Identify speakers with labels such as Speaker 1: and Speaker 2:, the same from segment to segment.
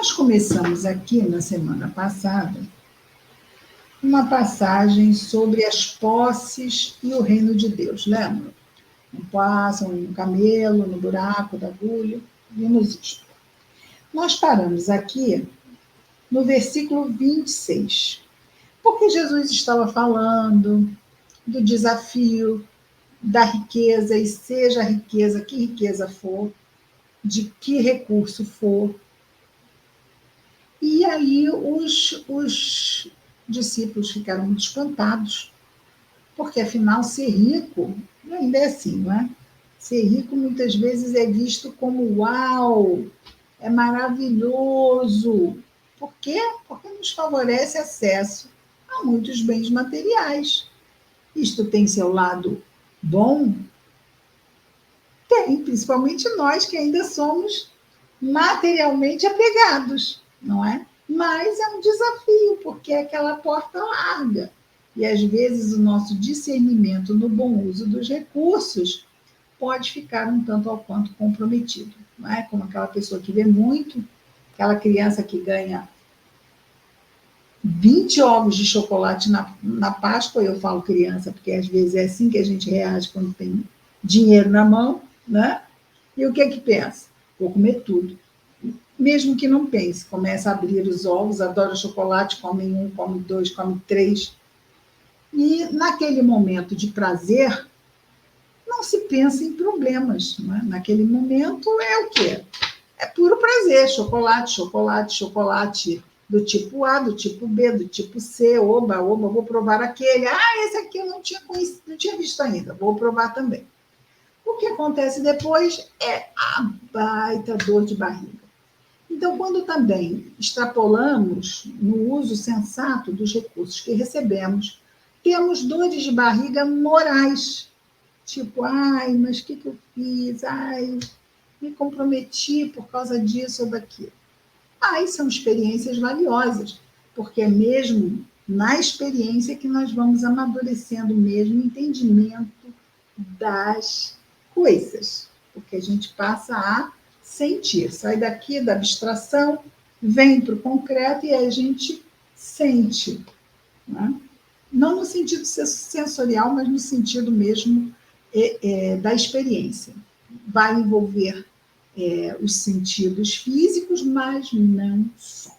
Speaker 1: Nós começamos aqui na semana passada uma passagem sobre as posses e o reino de Deus, lembra? Não passam no camelo, no buraco da agulha, vimos isto. Nós paramos aqui no versículo 26, porque Jesus estava falando do desafio da riqueza, e seja a riqueza, que riqueza for, de que recurso for. E aí os discípulos ficaram muito espantados, porque afinal ser rico ainda é assim, não é? Ser rico muitas vezes é visto como uau, é maravilhoso. Por quê? Porque nos favorece acesso a muitos bens materiais. Isto tem seu lado bom? Tem, principalmente nós que ainda somos materialmente apegados, não é? Mas é um desafio, porque é aquela porta larga. E às vezes o nosso discernimento no bom uso dos recursos pode ficar um tanto ao quanto comprometido, não é? Como aquela pessoa que vê muito, aquela criança que ganha 20 ovos de chocolate na Páscoa, eu falo criança, porque às vezes é assim que a gente reage quando tem dinheiro na mão, né? E o que é que pensa? Vou comer tudo. Mesmo que não pense, começa a abrir os ovos, adora chocolate, come um, come dois, come três. E naquele momento de prazer, não se pensa em problemas. Não é? Naquele momento é o quê? É puro prazer, chocolate, chocolate, chocolate do tipo A, do tipo B, do tipo C, oba, oba, vou provar aquele. Ah, esse aqui eu não tinha conhecido, não tinha visto ainda, vou provar também. O que acontece depois é a baita dor de barriga. Então, quando também extrapolamos no uso sensato dos recursos que recebemos, temos dores de barriga morais. Tipo, ai, mas o que eu fiz? Ai, me comprometi por causa disso ou daquilo. Aí são experiências valiosas, porque é mesmo na experiência que nós vamos amadurecendo mesmo o entendimento das coisas, porque a gente passa a sentir, sai daqui da abstração, vem para o concreto e a gente sente, né? Não no sentido sensorial, mas no sentido mesmo da experiência. Vai envolver os sentidos físicos, mas não só.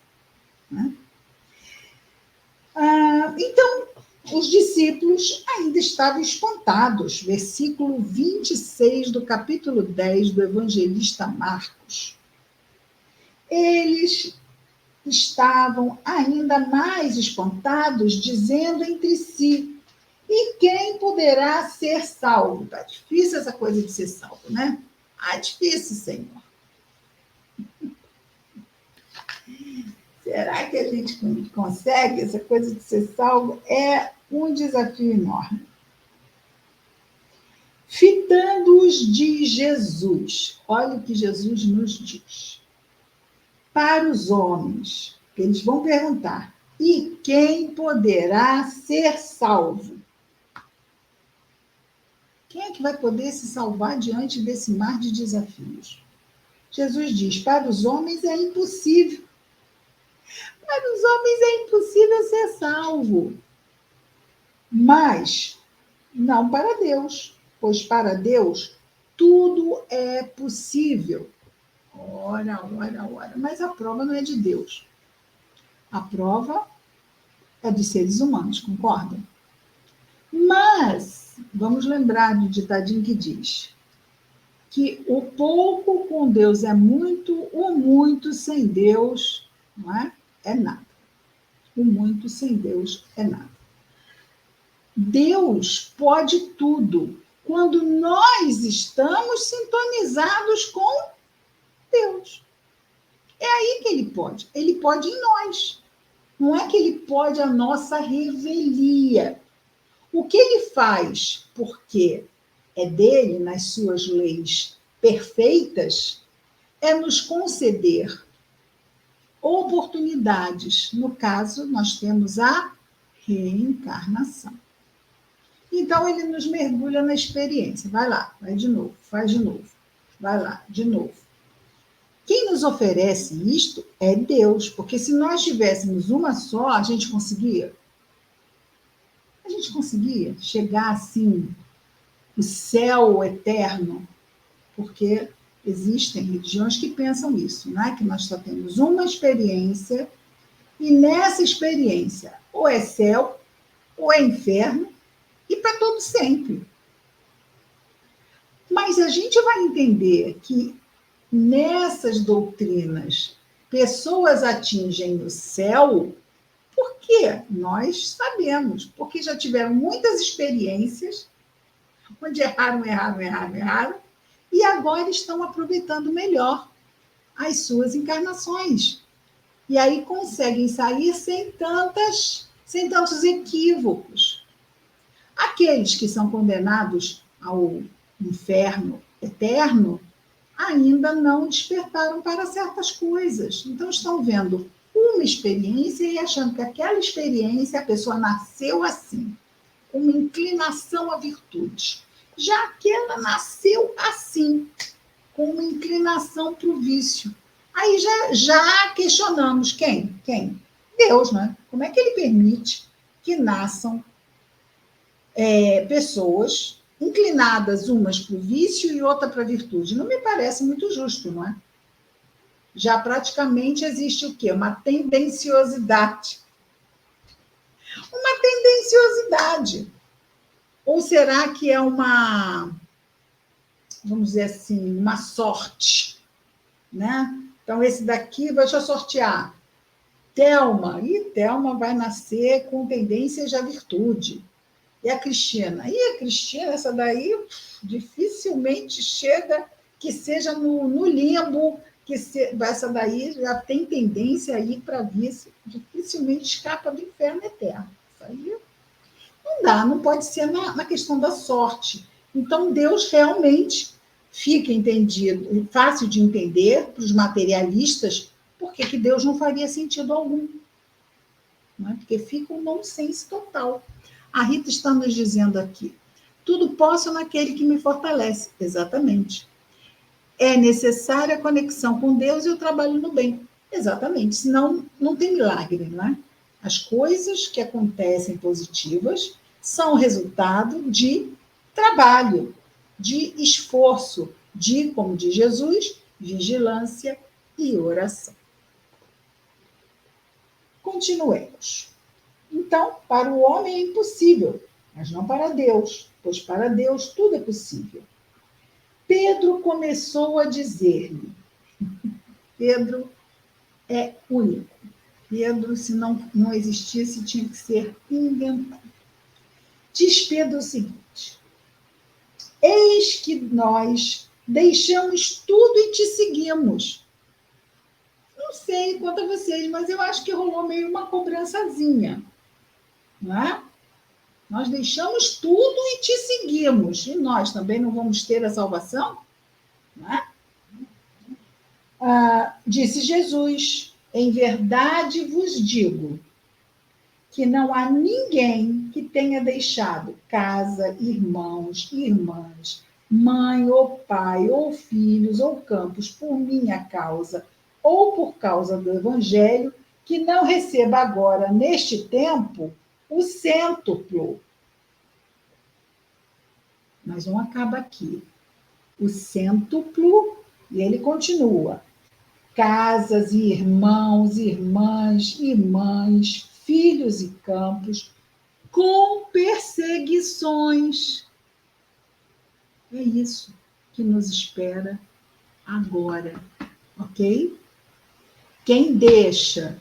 Speaker 1: Né? Então, os discípulos ainda estavam espantados. Versículo 26 do capítulo 10 do evangelista Marcos. Eles estavam ainda mais espantados, dizendo entre si: e quem poderá ser salvo? Está difícil essa coisa de ser salvo, né? Ah, difícil, Senhor. Será que a gente consegue? Essa coisa de ser salvo é um desafio enorme. Fitando-os de Jesus. Olha o que Jesus nos diz. Para os homens, eles vão perguntar: e quem poderá ser salvo? Quem é que vai poder se salvar diante desse mar de desafios? Jesus diz: para os homens é impossível. Para os homens é impossível ser salvo. Mas não para Deus, pois para Deus tudo é possível. Ora, ora, ora. Mas a prova não é de Deus. A prova é de seres humanos, concordam? Mas vamos lembrar do ditadinho que diz que o pouco com Deus é muito, o muito sem Deus não é? É nada. O muito sem Deus é nada. Deus pode tudo quando nós estamos sintonizados com Deus. É aí que ele pode. Ele pode em nós. Não é que ele pode a nossa revelia. O que ele faz, porque é dele, nas suas leis perfeitas, é nos conceder oportunidades. No caso, nós temos a reencarnação. Então, ele nos mergulha na experiência. Vai lá, vai de novo, faz de novo. Vai lá, de novo. Quem nos oferece isto é Deus, porque se nós tivéssemos uma só, a gente conseguia? A gente conseguia chegar assim, o céu eterno, porque existem religiões que pensam isso, né? Que nós só temos uma experiência, e nessa experiência, ou é céu, ou é inferno, e para todo sempre. Mas a gente vai entender que nessas doutrinas, pessoas atingem o céu porque nós sabemos, porque já tiveram muitas experiências onde erraram, e agora estão aproveitando melhor as suas encarnações. E aí conseguem sair sem tantos equívocos. Aqueles que são condenados ao inferno eterno ainda não despertaram para certas coisas. Então, estão vendo uma experiência e achando que aquela experiência a pessoa nasceu assim, com uma inclinação à virtude. Já aquela nasceu assim, com uma inclinação para o vício. Aí já questionamos quem? Quem? Deus, né? Como é que ele permite que nasçam pessoas inclinadas umas para o vício e outra para a virtude? Não me parece muito justo, não é? Já praticamente existe o quê? Uma tendenciosidade. Uma tendenciosidade. Ou será que é uma, vamos dizer assim, uma sorte, né? Então, esse daqui, deixa eu sortear. Thelma. E Thelma vai nascer com tendências à virtude. E a Cristina? E a Cristina, essa daí, dificilmente chega que seja no limbo, essa daí já tem tendência a ir para vício, dificilmente escapa do inferno eterno. Isso aí não dá, não pode ser na questão da sorte. Então, Deus realmente fica entendido, fácil de entender para os materialistas, porque que Deus não faria sentido algum. Não é? Porque fica um nonsense total. A Rita está nos dizendo aqui, tudo posso naquele que me fortalece. Exatamente. É necessária a conexão com Deus e o trabalho no bem. Exatamente. Senão, não tem milagre, não é? As coisas que acontecem positivas são resultado de trabalho, de esforço, de, como diz Jesus, vigilância e oração. Continuemos. Então, para o homem é impossível, mas não para Deus, pois para Deus tudo é possível. Pedro começou a dizer-lhe, Pedro é único. Pedro, se não existisse, tinha que ser inventado. Diz Pedro o seguinte, eis que nós deixamos tudo e te seguimos. Não sei quanto a vocês, mas eu acho que rolou meio uma cobrançazinha, não é? Nós deixamos tudo e te seguimos. E nós também não vamos ter a salvação? Não é? Disse Jesus, em verdade vos digo que não há ninguém que tenha deixado casa, irmãos, irmãs, mãe ou pai, ou filhos, ou campos, por minha causa, ou por causa do Evangelho, que não receba agora, neste tempo, o cêntuplo. Mas não acaba aqui. O cêntuplo, e ele continua. Casas e irmãos, irmãs e mães, filhos e campos, com perseguições. É isso que nos espera agora, ok? Quem deixa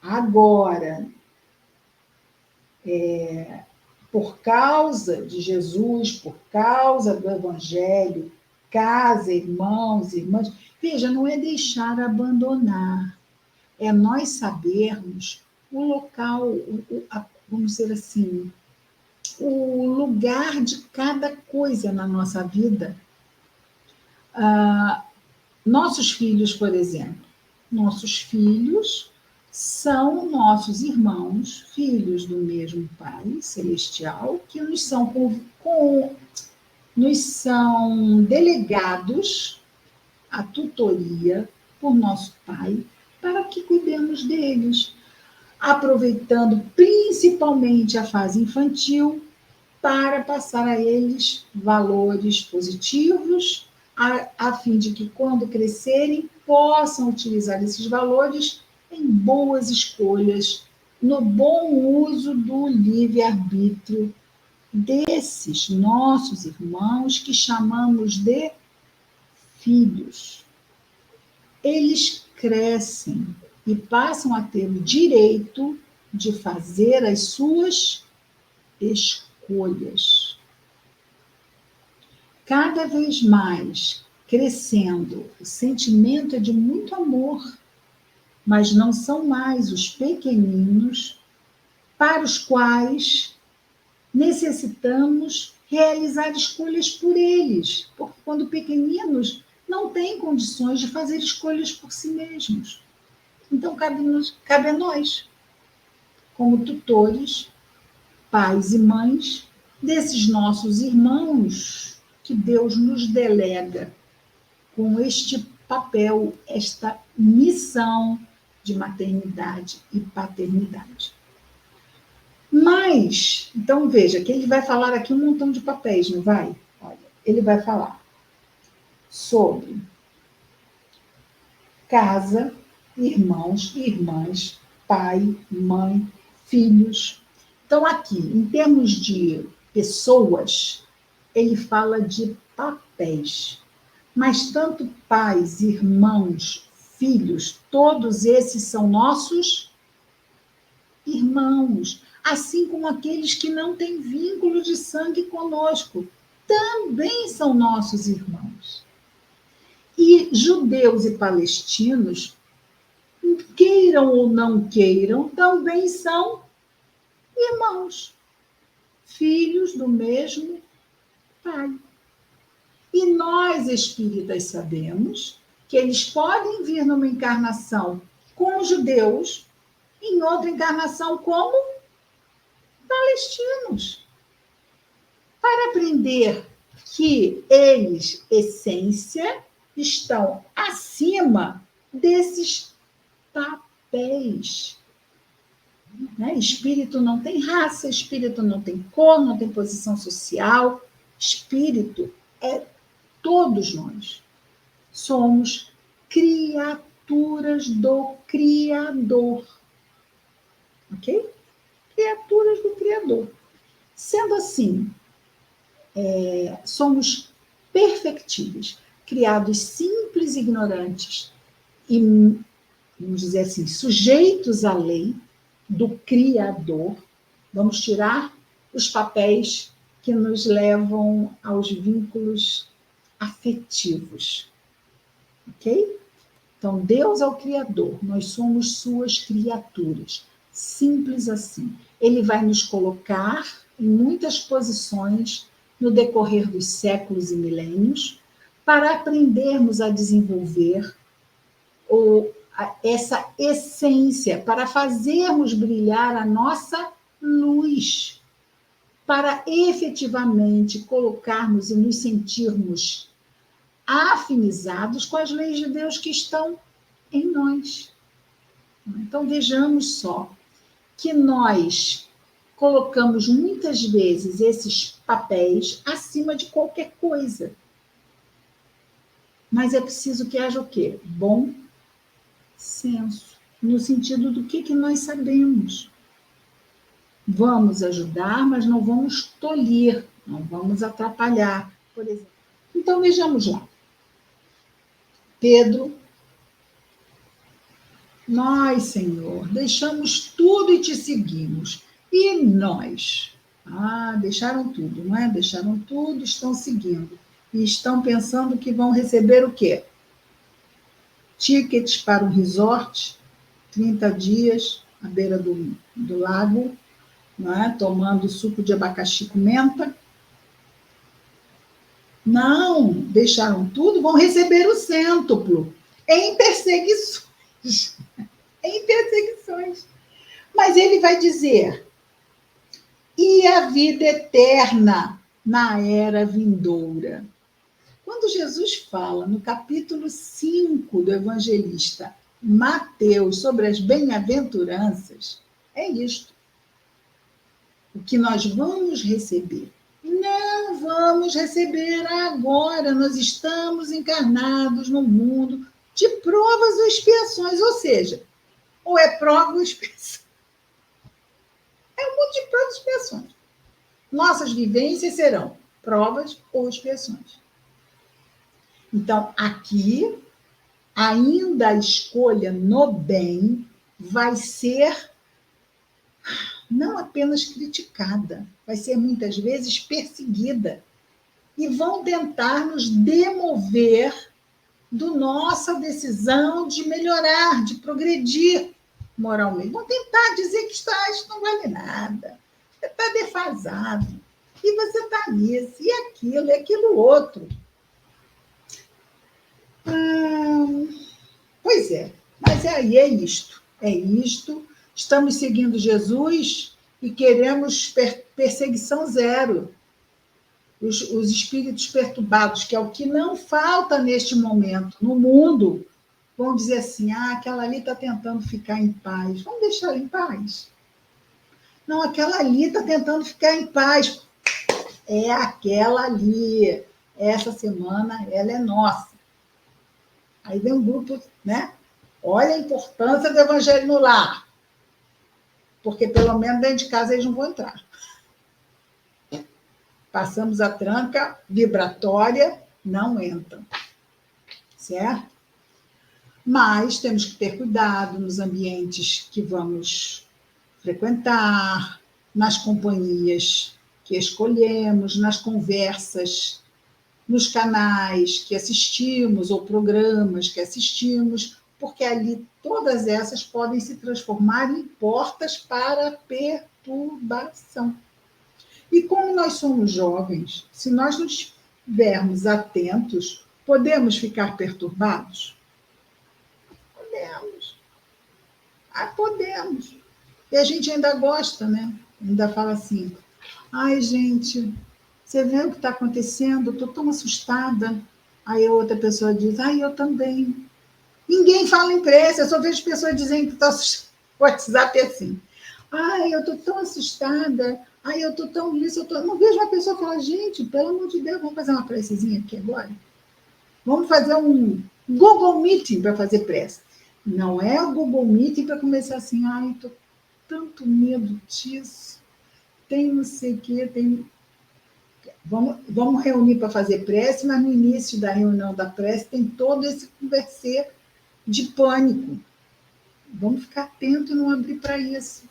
Speaker 1: agora, por causa de Jesus, por causa do Evangelho, casa, irmãos, irmãs, veja, não é deixar abandonar, é nós sabermos o local, vamos dizer assim, o lugar de cada coisa na nossa vida. Nossos filhos, por exemplo, nossos filhos são nossos irmãos, filhos do mesmo Pai Celestial, que nos são nos são delegados a tutoria por nosso pai para que cuidemos deles, aproveitando principalmente a fase infantil para passar a eles valores positivos, a fim de que, quando crescerem, possam utilizar esses valores em boas escolhas, no bom uso do livre-arbítrio desses nossos irmãos que chamamos de filhos. Eles crescem e passam a ter o direito de fazer as suas escolhas. Cada vez mais crescendo, o sentimento é de muito amor, mas não são mais os pequeninos para os quais necessitamos realizar escolhas por eles, porque quando pequeninos não têm condições de fazer escolhas por si mesmos. Então, cabe a nós, como tutores, pais e mães, desses nossos irmãos que Deus nos delega com este papel, esta missão de maternidade e paternidade. Mas, então veja, que ele vai falar aqui um montão de papéis, não vai? Olha, ele vai falar sobre casa, irmãos, irmãs, pai, mãe, filhos. Então, aqui, em termos de pessoas, ele fala de papéis. Mas tanto pais, irmãos, filhos, todos esses são nossos irmãos, assim como aqueles que não têm vínculo de sangue conosco, também são nossos irmãos. E judeus e palestinos, queiram ou não queiram, também são irmãos, filhos do mesmo pai. E nós, espíritas, sabemos que eles podem vir numa encarnação como judeus, em outra encarnação como palestinos, para aprender que eles, essência, estão acima desses papéis. Né? Espírito não tem raça, espírito não tem cor, não tem posição social. Espírito é todos nós. Somos criaturas do Criador. Ok? Criaturas do Criador. Sendo assim, somos perfectíveis, criados simples e ignorantes, e, vamos dizer assim, sujeitos à lei do Criador. Vamos tirar os papéis que nos levam aos vínculos afetivos. Ok? Então, Deus é o Criador, nós somos suas criaturas. Simples assim. Ele vai nos colocar em muitas posições no decorrer dos séculos e milênios para aprendermos a desenvolver essa essência, para fazermos brilhar a nossa luz, para efetivamente colocarmos e nos sentirmos afinizados com as leis de Deus que estão em nós. Então, vejamos só que nós colocamos muitas vezes esses papéis acima de qualquer coisa. Mas é preciso que haja o quê? Bom senso, no sentido do que nós sabemos. Vamos ajudar, mas não vamos tolir, não vamos atrapalhar, por exemplo. Então, vejamos lá. Pedro: nós, Senhor, deixamos tudo e te seguimos. E nós? Deixaram tudo, não é? Deixaram tudo, estão seguindo. E estão pensando que vão receber o quê? Tickets para um resort, 30 dias, à beira do lago, não é? Tomando suco de abacaxi com menta. Não, deixaram tudo, vão receber o cêntuplo, em perseguições. Em perseguições. Mas ele vai dizer: e a vida eterna na era vindoura. Quando Jesus fala no capítulo 5 do evangelista Mateus sobre as bem-aventuranças, é isto. O que nós vamos receber. Não vamos receber agora. Nós estamos encarnados no mundo de provas ou expiações. Ou seja, ou é prova ou expiação. É um mundo de provas e expiações. Nossas vivências serão provas ou expiações. Então, aqui, ainda a escolha no bem vai ser não apenas criticada, vai ser muitas vezes perseguida. E vão tentar nos demover da nossa decisão de melhorar, de progredir moralmente. Vão tentar dizer que isso não vale nada, você está defasado, e você está nisso, e aquilo outro. Pois é, mas aí é isto. Estamos seguindo Jesus e queremos perseguição zero. Os espíritos perturbados, que é o que não falta neste momento no mundo, vão dizer assim, aquela ali está tentando ficar em paz. Vamos deixar ela em paz? Não, aquela ali está tentando ficar em paz. É aquela ali. Essa semana ela é nossa. Aí vem um grupo, né? Olha a importância do evangelho no lar. Porque pelo menos dentro de casa eles não vão entrar. Passamos a tranca vibratória, não entram. Certo? Mas temos que ter cuidado nos ambientes que vamos frequentar, nas companhias que escolhemos, nas conversas, nos canais que assistimos ou programas que assistimos, porque ali todas essas podem se transformar em portas para a perturbação. E como nós somos jovens, se nós não estivermos atentos, podemos ficar perturbados? Podemos. Podemos. E a gente ainda gosta, né? Ainda fala assim, gente, você vê o que está acontecendo? Eu estou tão assustada. Aí a outra pessoa diz, eu também. Ninguém fala em pressa, eu só vejo pessoas dizendo que estão assustadas. O WhatsApp é assim. Eu estou tão assustada. Eu estou tão isso. Não vejo uma pessoa falar, gente, pelo amor de Deus, vamos fazer uma precezinha aqui agora? Vamos fazer um Google Meeting para fazer prece. Não é o Google Meeting para começar assim, estou tanto medo disso. Tem não sei o quê, tem... Vamos reunir para fazer prece, mas no início da reunião da prece tem todo esse converser de pânico. Vamos ficar atento e não abrir para isso.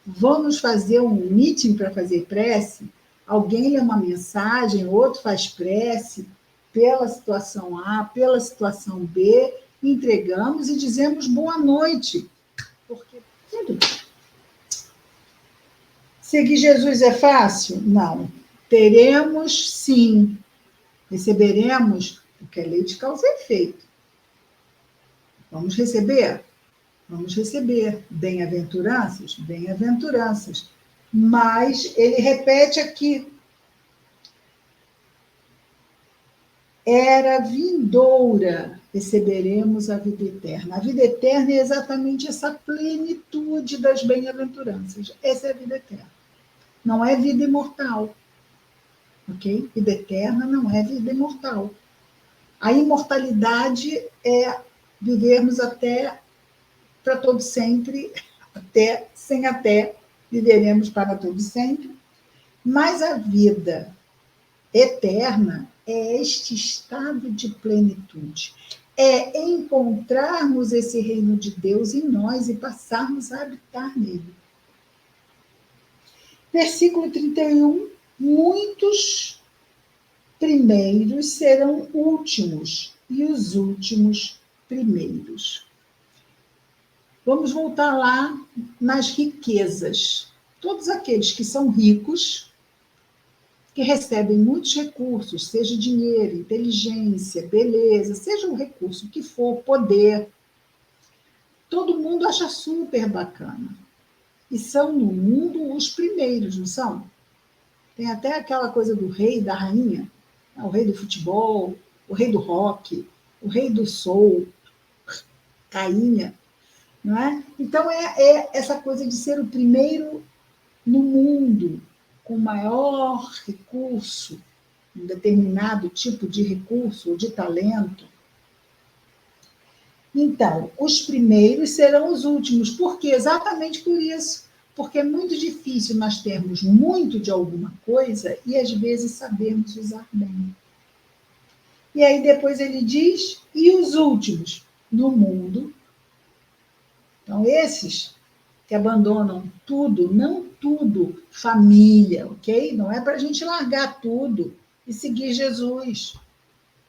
Speaker 1: Vamos fazer um meeting para fazer prece, alguém lê uma mensagem, outro faz prece, pela situação A, pela situação B, entregamos e dizemos boa noite. Porque tudo bem. Seguir Jesus é fácil? Não. Teremos, sim. Receberemos, porque é lei de causa e efeito. Vamos receber? Vamos receber. Bem-aventuranças? Bem-aventuranças. Mas ele repete aqui. Era vindoura, receberemos a vida eterna. A vida eterna é exatamente essa plenitude das bem-aventuranças. Essa é a vida eterna. Não é vida imortal. Ok? Vida eterna não é vida imortal. A imortalidade é vivermos até para todo sempre, sem até, viveremos para todo sempre. Mas a vida eterna é este estado de plenitude. É encontrarmos esse reino de Deus em nós e passarmos a habitar nele. Versículo 31. Muitos primeiros serão últimos e os últimos primeiros. Vamos voltar lá nas riquezas. Todos aqueles que são ricos, que recebem muitos recursos, seja dinheiro, inteligência, beleza, seja um recurso que for, poder, todo mundo acha super bacana. E são no mundo os primeiros, não são? Tem até aquela coisa do rei e da rainha, né? O rei do futebol, o rei do rock, o rei do soul, rainha, não é? Então, é essa coisa de ser o primeiro no mundo, com maior recurso, um determinado tipo de recurso ou de talento. Então, os primeiros serão os últimos. Por quê? Exatamente por isso. Porque é muito difícil nós termos muito de alguma coisa e, às vezes, sabermos usar bem. E aí, depois ele diz, e os últimos? No mundo. Então, esses que abandonam tudo, não tudo, família, ok? Não é para a gente largar tudo e seguir Jesus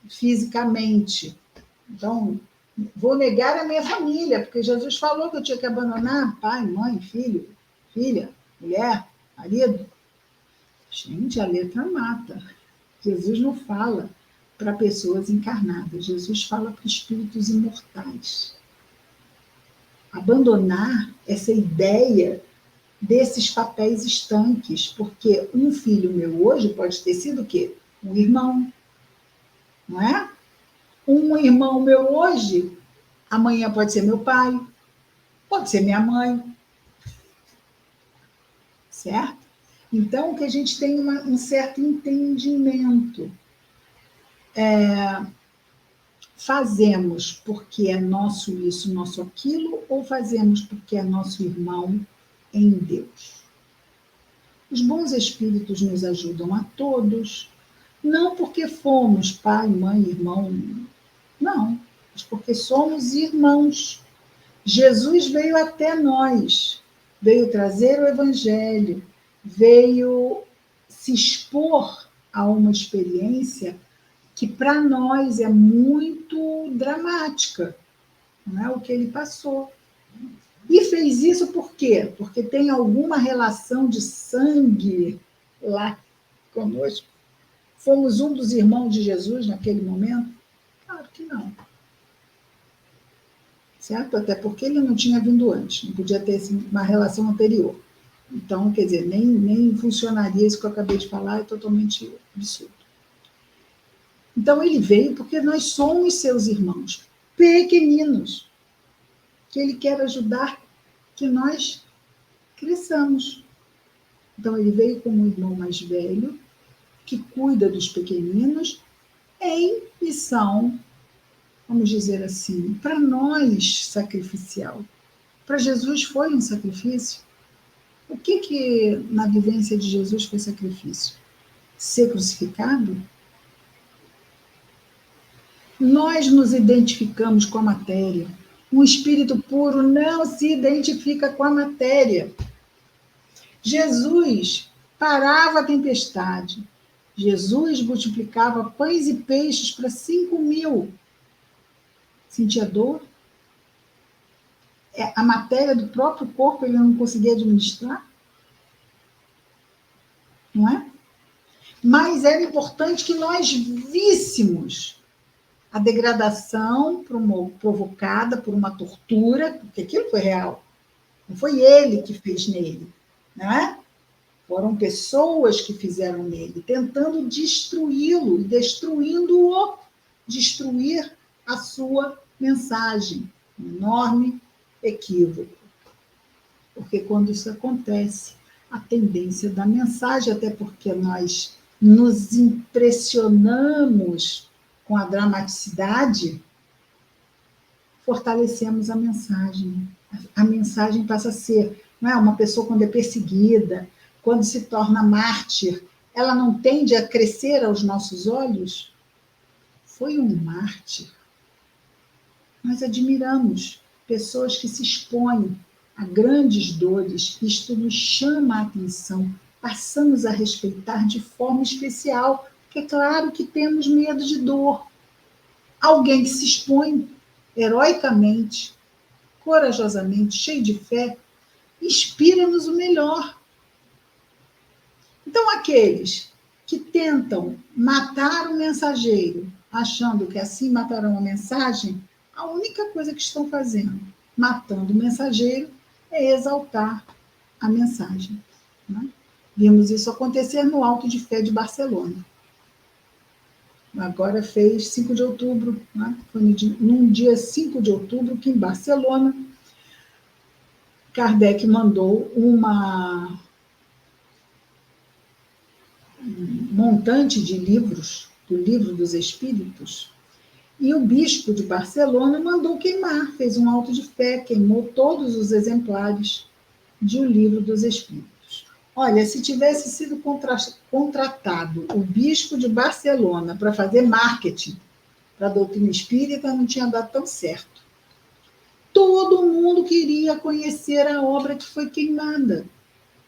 Speaker 1: fisicamente. Então, vou negar a minha família, porque Jesus falou que eu tinha que abandonar pai, mãe, filho, filha, mulher, marido. Gente, a letra mata. Jesus não fala para pessoas encarnadas, Jesus fala para espíritos imortais. Abandonar essa ideia desses papéis estanques, porque um filho meu hoje pode ter sido o quê? Um irmão, não é? Um irmão meu hoje, amanhã pode ser meu pai, pode ser minha mãe, certo? Então, que a gente tenha um certo entendimento. Fazemos porque é nosso isso, nosso aquilo, ou fazemos porque é nosso irmão em Deus? Os bons espíritos nos ajudam a todos, não porque fomos pai, mãe, irmão, não, mas porque somos irmãos. Jesus veio até nós, veio trazer o Evangelho, veio se expor a uma experiência que para nós é muito dramática, não é o que ele passou. E fez isso por quê? Porque tem alguma relação de sangue lá conosco? Fomos um dos irmãos de Jesus naquele momento? Claro que não. Certo? Até porque ele não tinha vindo antes, não podia ter uma relação anterior. Então, quer dizer, nem funcionaria isso que eu acabei de falar, é totalmente absurdo. Então, ele veio porque nós somos seus irmãos, pequeninos, que ele quer ajudar que nós cresçamos. Então, ele veio como um irmão mais velho, que cuida dos pequeninos, em missão, vamos dizer assim, para nós, sacrificial. Para Jesus foi um sacrifício. O que na vivência de Jesus foi sacrifício? Ser crucificado? Nós nos identificamos com a matéria. Um espírito puro não se identifica com a matéria. Jesus parava a tempestade. Jesus multiplicava pães e peixes para 5.000. Sentia dor? A matéria do próprio corpo ele não conseguia administrar? Não é? Mas era importante que nós víssemos a degradação provocada por uma tortura, porque aquilo foi real. Não foi ele que fez nele, né? Foram pessoas que fizeram nele, tentando destruí-lo e destruindo-o, destruir a sua mensagem. Um enorme equívoco. Porque quando isso acontece, a tendência da mensagem, até porque nós nos impressionamos com a dramaticidade, fortalecemos a mensagem. A mensagem passa a ser, não é? Uma pessoa quando é perseguida, quando se torna mártir, ela não tende a crescer aos nossos olhos? Foi um mártir. Nós admiramos pessoas que se expõem a grandes dores, isto nos chama a atenção, passamos a respeitar de forma especial, porque é claro que temos medo de dor. Alguém que se expõe heroicamente, corajosamente, cheio de fé, inspira-nos o melhor. Então, aqueles que tentam matar o mensageiro, achando que assim matarão a mensagem, a única coisa que estão fazendo, matando o mensageiro, é exaltar a mensagem. Né? Vimos isso acontecer no Auto de Fé de Barcelona. Agora fez 5 de outubro, né? Foi num dia 5 de outubro que em Barcelona, Kardec mandou um montante de livros, do Livro dos Espíritos, e o bispo de Barcelona mandou queimar, fez um auto de fé, queimou todos os exemplares de O Livro dos Espíritos. Olha, se tivesse sido contratado o bispo de Barcelona para fazer marketing para a doutrina espírita, não tinha dado tão certo. Todo mundo queria conhecer a obra que foi queimada.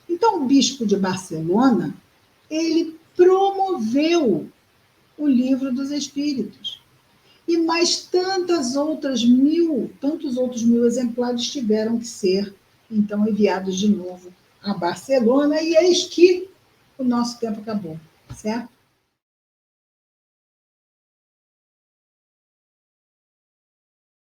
Speaker 1: Então, o bispo de Barcelona, ele promoveu o Livro dos Espíritos. E mais tantos outros mil exemplares tiveram que ser, então, enviados de novo a Barcelona, e eis que o nosso tempo acabou, certo?